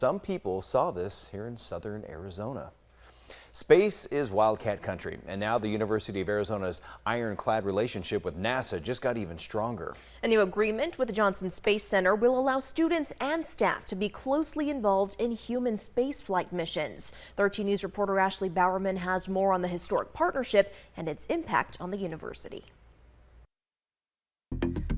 Some people saw this here in southern Arizona. Space is wildcat country, and now the University of Arizona's ironclad relationship with NASA just got even stronger. A new agreement with the Johnson Space Center will allow students and staff to be closely involved in human spaceflight missions. 13 News reporter Ashley Bowerman has more on the historic partnership and its impact on the university.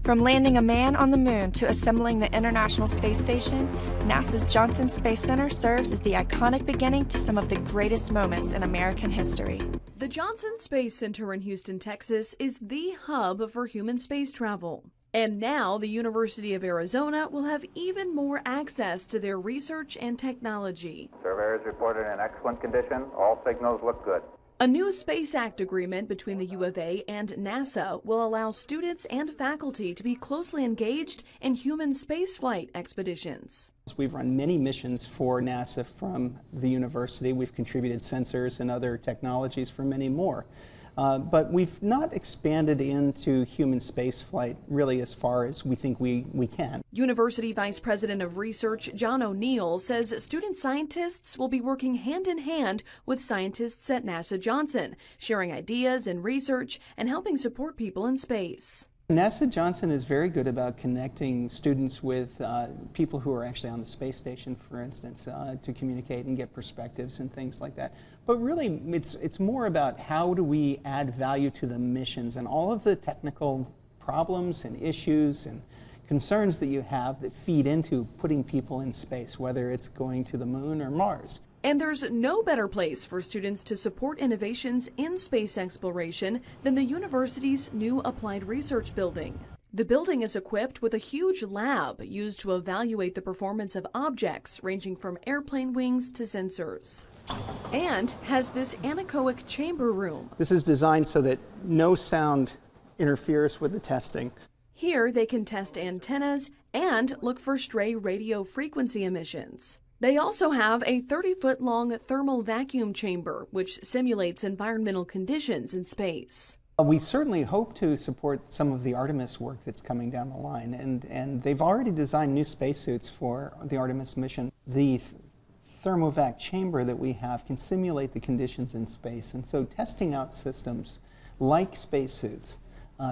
From landing a man on the moon to assembling the International Space Station, NASA's Johnson Space Center serves as the iconic beginning to some of the greatest moments in American history. The Johnson Space Center in Houston, Texas is the hub for human space travel. And now the University of Arizona will have even more access to their research and technology. Surveyors reported in excellent condition. All signals look good. A new Space Act agreement between the U of A and NASA will allow students and faculty to be closely engaged in human spaceflight expeditions. We've run many missions for NASA from the university. We've contributed sensors and other technologies for many more. But we've not expanded into human spaceflight really as far as we think we can. University Vice President of Research John O'Neill says student scientists will be working hand in hand with scientists at NASA Johnson, sharing ideas and research and helping support people in space. NASA Johnson is very good about connecting students with people who are actually on the space station, for instance, to communicate and get perspectives and things like that. But really, it's more about how do we add value to the missions and all of the technical problems and issues and concerns that you have that feed into putting people in space, whether it's going to the moon or Mars. And there's no better place for students to support innovations in space exploration than the university's new Applied Research Building. The building is equipped with a huge lab used to evaluate the performance of objects ranging from airplane wings to sensors, and has this anechoic chamber room. This is designed so that no sound interferes with the testing. Here they can test antennas and look for stray radio frequency emissions. They also have a 30-foot-long thermal vacuum chamber, which simulates environmental conditions in space. We certainly hope to support some of the Artemis work that's coming down the line, and they've already designed new spacesuits for the Artemis mission. The thermovac chamber that we have can simulate the conditions in space, and so testing out systems like spacesuits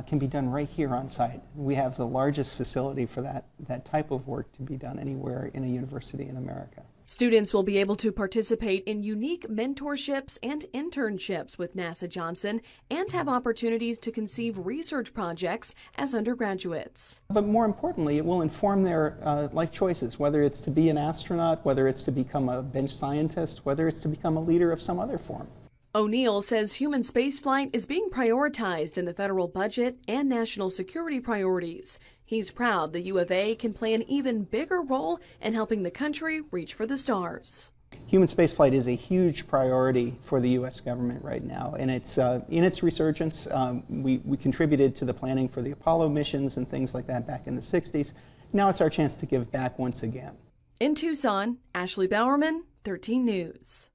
can be done right here on site. We have the largest facility for that type of work to be done anywhere in a university in America. Students will be able to participate in unique mentorships and internships with NASA Johnson and have opportunities to conceive research projects as undergraduates. But more importantly, it will inform their life choices, whether it's to be an astronaut, whether it's to become a bench scientist, whether it's to become a leader of some other form. O'Neill says human spaceflight is being prioritized in the federal budget and national security priorities. He's proud the U of A can play an even bigger role in helping the country reach for the stars. Human spaceflight is a huge priority for the U.S. government right now, and it's in its resurgence. We contributed to the planning for the Apollo missions and things like that back in the 60s. Now it's our chance to give back once again. In Tucson, Ashley Bowerman, 13 News.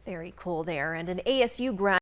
Very cool there. And an ASU grad